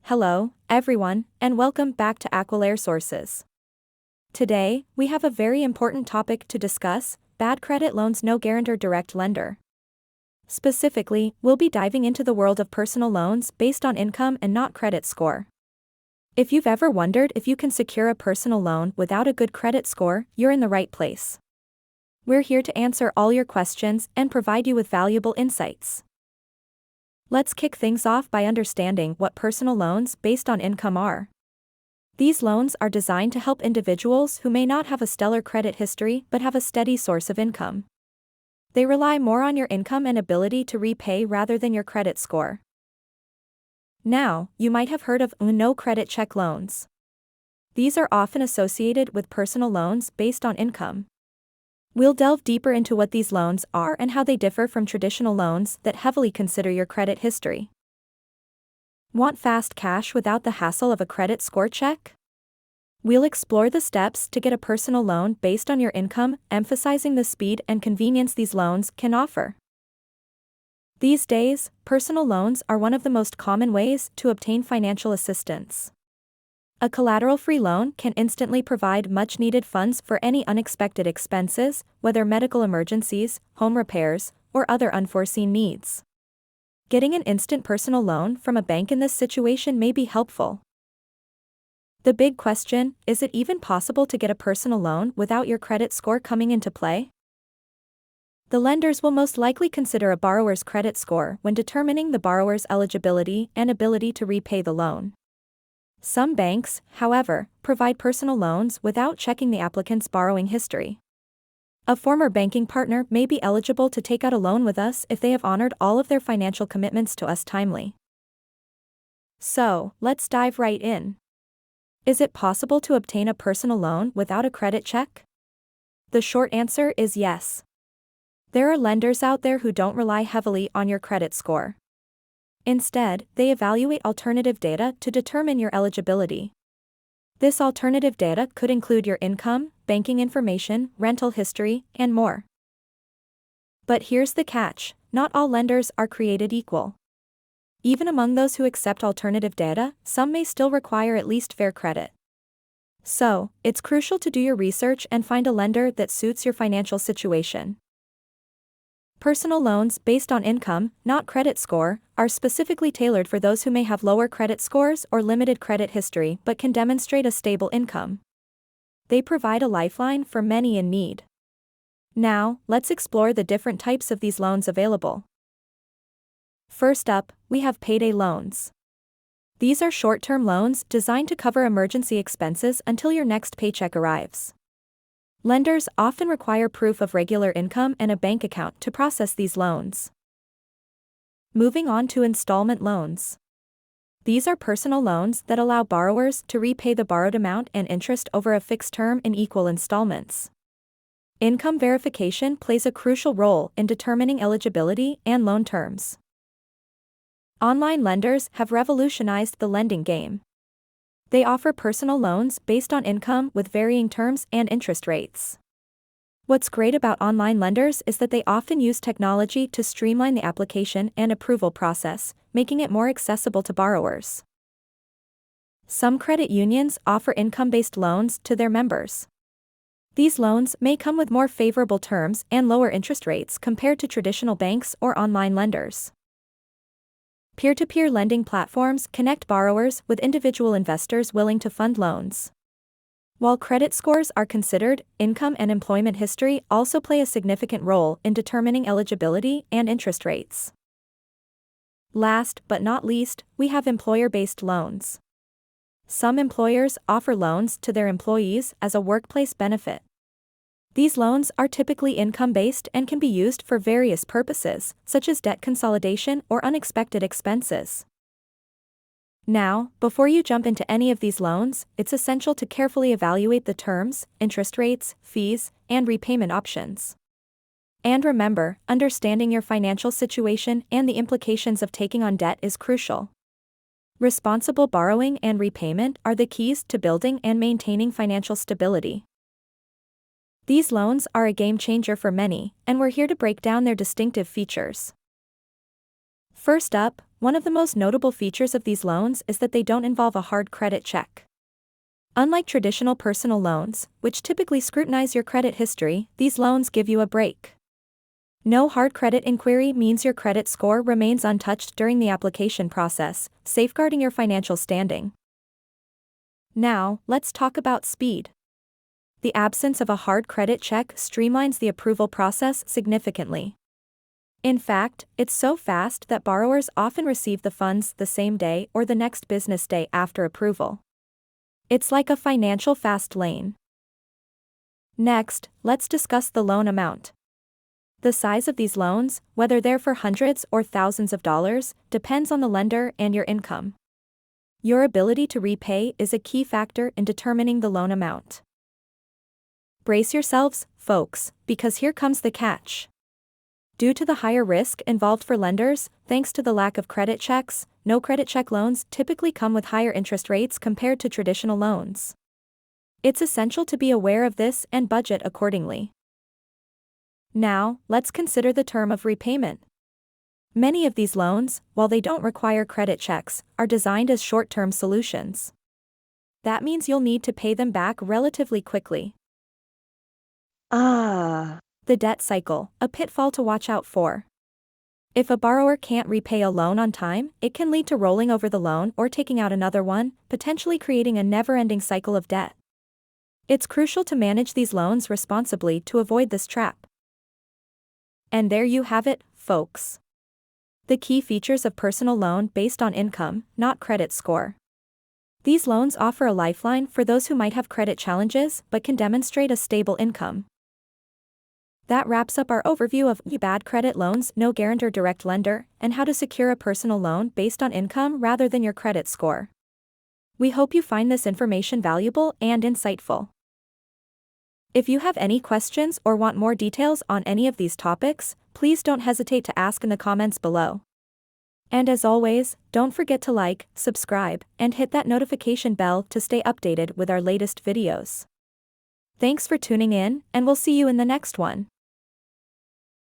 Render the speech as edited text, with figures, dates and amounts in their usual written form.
Hello, everyone, and welcome back to Aqualair Sources. Today, we have a very important topic to discuss: bad credit loans, no guarantor direct lender. Specifically, we'll be diving into the world of personal loans based on income and not credit score. If you've ever wondered if you can secure a personal loan without a good credit score, you're in the right place. We're here to answer all your questions and provide you with valuable insights. Let's kick things off by understanding what personal loans based on income are. These loans are designed to help individuals who may not have a stellar credit history but have a steady source of income. They rely more on your income and ability to repay rather than your credit score. Now, you might have heard of no credit check loans. These are often associated with personal loans based on income. We'll delve deeper into what these loans are and how they differ from traditional loans that heavily consider your credit history. Want fast cash without the hassle of a credit score check? We'll explore the steps to get a personal loan based on your income, emphasizing the speed and convenience these loans can offer. These days, personal loans are one of the most common ways to obtain financial assistance. A collateral-free loan can instantly provide much-needed funds for any unexpected expenses, whether medical emergencies, home repairs, or other unforeseen needs. Getting an instant personal loan from a bank in this situation may be helpful. The big question: is it even possible to get a personal loan without your credit score coming into play? The lenders will most likely consider a borrower's credit score when determining the borrower's eligibility and ability to repay the loan. Some banks, however, provide personal loans without checking the applicant's borrowing history. A former banking partner may be eligible to take out a loan with us if they have honored all of their financial commitments to us timely. So, let's dive right in. Is it possible to obtain a personal loan without a credit check? The short answer is yes. There are lenders out there who don't rely heavily on your credit score. Instead, they evaluate alternative data to determine your eligibility. This alternative data could include your income, banking information, rental history, and more. But here's the catch: not all lenders are created equal. Even among those who accept alternative data, some may still require at least fair credit. So, it's crucial to do your research and find a lender that suits your financial situation. Personal loans based on income, not credit score, are specifically tailored for those who may have lower credit scores or limited credit history but can demonstrate a stable income. They provide a lifeline for many in need. Now, let's explore the different types of these loans available. First up, we have payday loans. These are short-term loans designed to cover emergency expenses until your next paycheck arrives. Lenders often require proof of regular income and a bank account to process these loans. Moving on to installment loans. These are personal loans that allow borrowers to repay the borrowed amount and interest over a fixed term in equal installments. Income verification plays a crucial role in determining eligibility and loan terms. Online lenders have revolutionized the lending game. They offer personal loans based on income with varying terms and interest rates. What's great about online lenders is that they often use technology to streamline the application and approval process, making it more accessible to borrowers. Some credit unions offer income-based loans to their members. These loans may come with more favorable terms and lower interest rates compared to traditional banks or online lenders. Peer-to-peer lending platforms connect borrowers with individual investors willing to fund loans. While credit scores are considered, income and employment history also play a significant role in determining eligibility and interest rates. Last but not least, we have employer-based loans. Some employers offer loans to their employees as a workplace benefit. These loans are typically income-based and can be used for various purposes, such as debt consolidation or unexpected expenses. Now, before you jump into any of these loans, it's essential to carefully evaluate the terms, interest rates, fees, and repayment options. And remember, understanding your financial situation and the implications of taking on debt is crucial. Responsible borrowing and repayment are the keys to building and maintaining financial stability. These loans are a game changer for many, and we're here to break down their distinctive features. First up, one of the most notable features of these loans is that they don't involve a hard credit check. Unlike traditional personal loans, which typically scrutinize your credit history, these loans give you a break. No hard credit inquiry means your credit score remains untouched during the application process, safeguarding your financial standing. Now, let's talk about speed. The absence of a hard credit check streamlines the approval process significantly. In fact, it's so fast that borrowers often receive the funds the same day or the next business day after approval. It's like a financial fast lane. Next, let's discuss the loan amount. The size of these loans, whether they're for hundreds or thousands of dollars, depends on the lender and your income. Your ability to repay is a key factor in determining the loan amount. Brace yourselves, folks, because here comes the catch. Due to the higher risk involved for lenders, thanks to the lack of credit checks, no credit check loans typically come with higher interest rates compared to traditional loans. It's essential to be aware of this and budget accordingly. Now, let's consider the term of repayment. Many of these loans, while they don't require credit checks, are designed as short-term solutions. That means you'll need to pay them back relatively quickly. The debt cycle, a pitfall to watch out for. If a borrower can't repay a loan on time, it can lead to rolling over the loan or taking out another one, potentially creating a never-ending cycle of debt. It's crucial to manage these loans responsibly to avoid this trap. And there you have it, folks. The key features of personal loan based on income, not credit score. These loans offer a lifeline for those who might have credit challenges but can demonstrate a stable income. That wraps up our overview of bad credit loans, no guarantor direct lender, and how to secure a personal loan based on income rather than your credit score. We hope you find this information valuable and insightful. If you have any questions or want more details on any of these topics, please don't hesitate to ask in the comments below. And as always, don't forget to like, subscribe, and hit that notification bell to stay updated with our latest videos. Thanks for tuning in, and we'll see you in the next one.